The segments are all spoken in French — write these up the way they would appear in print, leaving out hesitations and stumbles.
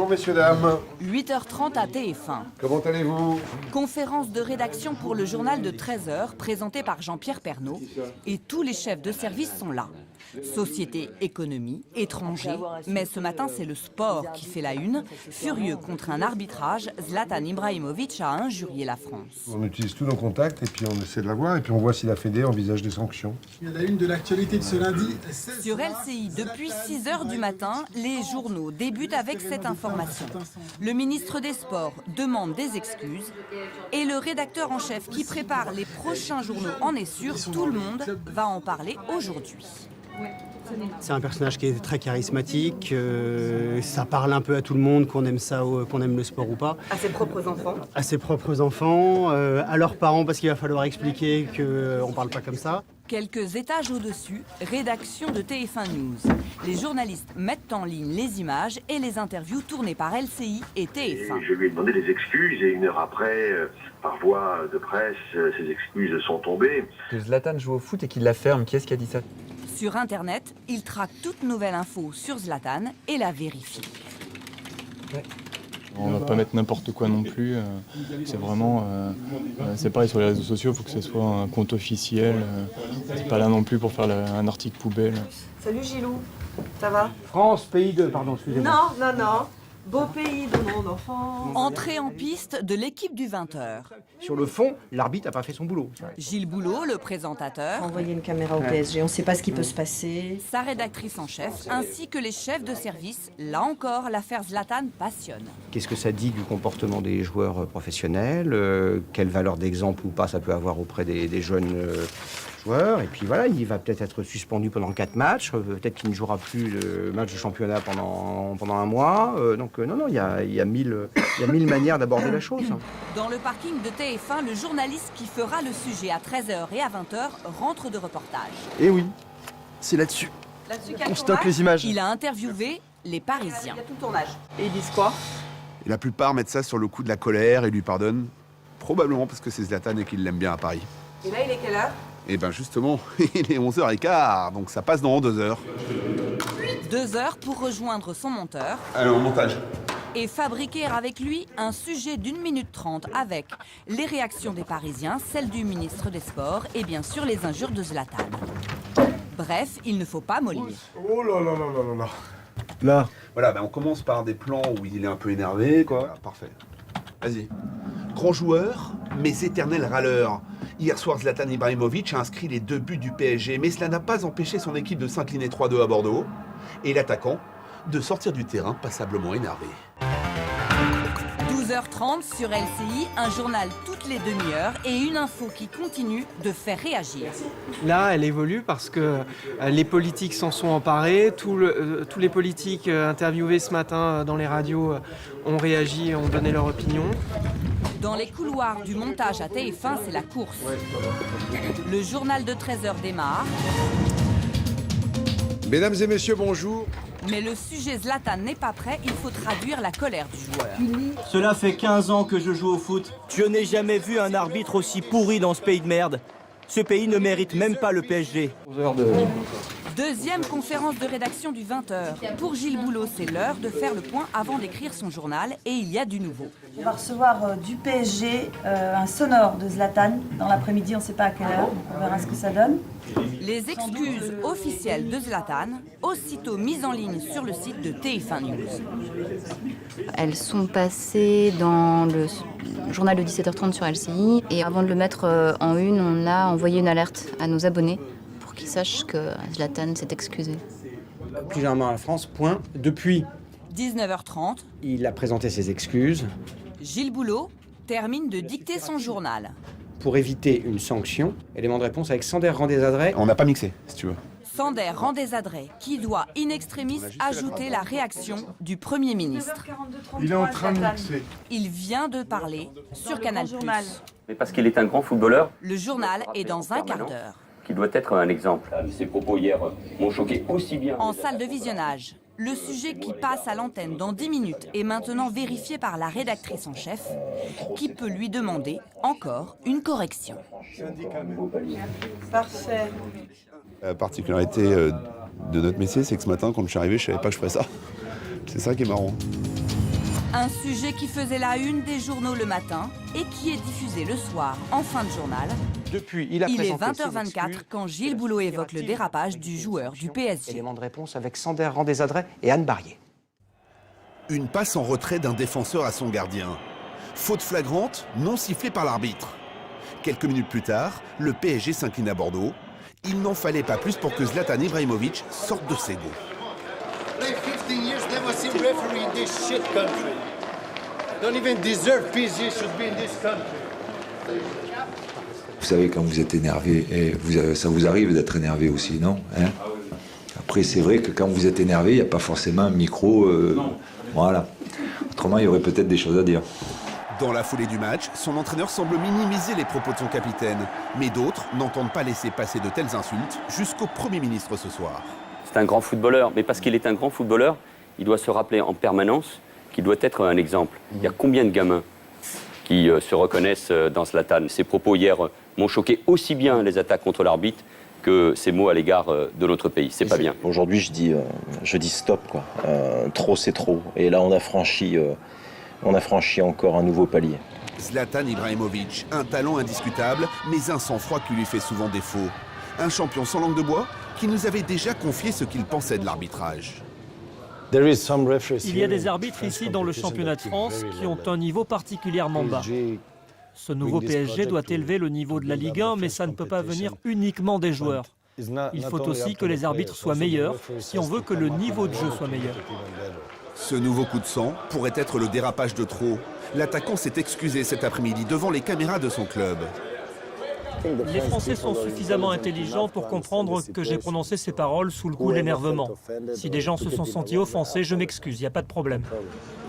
Bonjour messieurs, dames. 8h30 à TF1. Comment allez-vous? Conférence de rédaction pour le journal de 13h, présenté par Jean-Pierre Pernaut. Et tous les chefs de service sont là. Société, économie, étrangers. Mais ce matin, c'est le sport qui fait la une. Furieux contre un arbitrage, Zlatan Ibrahimovic a injurié la France. On utilise tous nos contacts et puis on essaie de la voir et puis on voit si la Fédé envisage des sanctions. Il y a la une de l'actualité de ce lundi. Sur LCI, depuis 6h du matin, les journaux débutent avec cette information. Le ministre des Sports demande des excuses et le rédacteur en chef qui prépare les prochains journaux en est sûr, tout le monde va en parler aujourd'hui. C'est un personnage qui est très charismatique, ça parle un peu à tout le monde, qu'on aime ça, qu'on aime le sport ou pas. À ses propres enfants. À ses propres enfants, à leurs parents parce qu'il va falloir expliquer qu'on ne parle pas comme ça. Quelques étages au-dessus, rédaction de TF1 News. Les journalistes mettent en ligne les images et les interviews tournées par LCI et TF1. Et je lui ai demandé des excuses et une heure après, par voie de presse, ces excuses sont tombées. Que Zlatan joue au foot et qu'il la ferme, qui est-ce qui a dit ça? Sur Internet, il traque toute nouvelle info sur Zlatan et la vérifie. Ouais. On ne va pas mettre n'importe quoi non plus. C'est vraiment, c'est pareil sur les réseaux sociaux, il faut que ce soit un compte officiel. C'est pas là non plus pour faire un article poubelle. Salut Gilou, ça va? France, pays 2, pardon, excusez-moi. Non. Beau pays de mon enfance. Entrée en piste de l'équipe du 20h. Sur le fond, l'arbitre n'a pas fait son boulot. Gilles Boulot, le présentateur, Envoyer une caméra au PSG, on ne sait pas ce qui peut se passer. sa rédactrice en chef, ainsi que les chefs de service. Là encore, l'affaire Zlatan passionne. Qu'est-ce que ça dit du comportement des joueurs professionnels? Quelle valeur d'exemple ou pas ça peut avoir auprès des jeunes joueurs? Et puis voilà, il va peut-être être suspendu pendant 4 matchs. Peut-être qu'il ne jouera plus le match de championnat pendant un mois. Donc non, il y a mille manières d'aborder la chose. Dans le parking de TF1, le journaliste qui fera le sujet à 13h et à 20h rentre de reportage. Et oui, c'est là-dessus. On stocke les images. Il a interviewé les Parisiens. Il y a tout le tournage. Et ils disent quoi? Et la plupart mettent ça sur le coup de la colère et lui pardonnent. Probablement parce que c'est Zlatan et qu'il l'aime bien à Paris. Et là, il est quelle heure? Et ben justement, il est 11h15, donc ça passe dans 2 heures. 2 heures pour rejoindre son monteur Alors, montage. et fabriquer avec lui un sujet d'1 minute 30 avec les réactions des Parisiens, celles du ministre des Sports et bien sûr les injures de Zlatan. Bref, il ne faut pas mollir. Oh là là là là là. Là. Voilà, on commence par des plans où il est un peu énervé, quoi. Voilà, parfait. Vas-y. Grand joueur, mais éternel râleur. Hier soir, Zlatan Ibrahimovic a inscrit les 2 buts du PSG, mais cela n'a pas empêché son équipe de s'incliner 3-2 à Bordeaux et l'attaquant de sortir du terrain passablement énervé. 12h30 sur LCI, un journal toutes les demi-heures et une info qui continue de faire réagir. Là, elle évolue parce que les politiques s'en sont emparés. Tous les politiques interviewés ce matin dans les radios ont réagi, ont donné leur opinion. Dans les couloirs du montage à TF1, c'est la course. Le journal de 13h démarre. Mesdames et messieurs, bonjour. Mais le sujet Zlatan n'est pas prêt, il faut traduire la colère du joueur. Cela fait 15 ans que je joue au foot. Je n'ai jamais vu un arbitre aussi pourri dans ce pays de merde. Ce pays ne mérite même pas le PSG. Deuxième conférence de rédaction du 20h. Pour Gilles Boulot, c'est l'heure de faire le point avant d'écrire son journal et il y a du nouveau. On va recevoir du PSG un sonore de Zlatan. Dans l'après-midi, on ne sait pas à quelle heure, donc on verra ce que ça donne. Les excuses officielles de Zlatan, aussitôt mises en ligne sur le site de TF1 News. Elles sont passées dans le journal de 17h30 sur LCI. Et avant de le mettre en une, on a envoyé une alerte à nos abonnés pour qu'ils sachent que Zlatan s'est excusé. Plus généralement à la France, point. Depuis, 19h30, il a présenté ses excuses. Gilles Boulot termine de dicter son journal. Pour éviter une sanction, élément de réponse avec Sander Randézadré. On n'a pas mixé, si tu veux. Sander Randézadré, qui doit in extremis ajouter la réaction du Premier ministre. Il est en train de mixer. Il vient de parler sur Canal+. Mais parce qu'il est un grand footballeur. Le journal est dans un quart d'heure. Qui doit être un exemple. Ses propos hier m'ont choqué aussi bien. En salle de visionnage, le sujet qui passe à l'antenne dans 10 minutes est maintenant vérifié par la rédactrice en chef, qui peut lui demander encore une correction. Parfait. La particularité de notre métier, c'est que ce matin, quand je suis arrivé, je savais pas que je ferais ça. C'est ça qui est marrant. Un sujet qui faisait la une des journaux le matin et qui est diffusé le soir en fin de journal. Depuis, Il est 20h24 quand Gilles Boulot évoque le dérapage du joueur du PSG. Élément de réponse avec Sander Randésadret et Anne Barrier. Une passe en retrait d'un défenseur à son gardien. Faute flagrante, non sifflée par l'arbitre. Quelques minutes plus tard, le PSG s'incline à Bordeaux. Il n'en fallait pas plus pour que Zlatan Ibrahimovic sorte de ses gonds. Vous savez, quand vous êtes énervé, et ça vous arrive d'être énervé aussi, non, hein? Après, c'est vrai que quand vous êtes énervé, il n'y a pas forcément un micro. Voilà. Autrement, il y aurait peut-être des choses à dire. Dans la foulée du match, son entraîneur semble minimiser les propos de son capitaine. Mais d'autres n'entendent pas laisser passer de telles insultes jusqu'au Premier ministre ce soir. C'est un grand footballeur, mais parce qu'il est un grand footballeur, il doit se rappeler en permanence qu'il doit être un exemple. Il y a combien de gamins qui se reconnaissent dans Zlatan? Ses propos hier m'ont choqué, aussi bien les attaques contre l'arbitre que ses mots à l'égard de notre pays. C'est pas bien. Aujourd'hui, je dis stop, quoi. Trop, c'est trop. Et là, on a franchi encore un nouveau palier. Zlatan Ibrahimovic, un talent indiscutable, mais un sang-froid qui lui fait souvent défaut. Un champion sans langue de bois qui nous avait déjà confié ce qu'il pensait de l'arbitrage. Il y a des arbitres ici dans le championnat de France qui ont un niveau particulièrement bas. Ce nouveau PSG doit élever le niveau de la Ligue 1, mais ça ne peut pas venir uniquement des joueurs. Il faut aussi que les arbitres soient meilleurs si on veut que le niveau de jeu soit meilleur. Ce nouveau coup de sang pourrait être le dérapage de trop. L'attaquant s'est excusé cet après-midi devant les caméras de son club. Les Français sont suffisamment intelligents pour comprendre que j'ai prononcé ces paroles sous le coup de l'énervement. Si des gens se sont sentis offensés, je m'excuse, il n'y a pas de problème.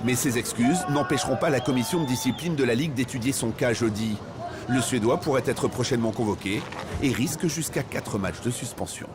Mais ces excuses n'empêcheront pas la commission de discipline de la Ligue d'étudier son cas jeudi. Le Suédois pourrait être prochainement convoqué et risque jusqu'à 4 matchs de suspension.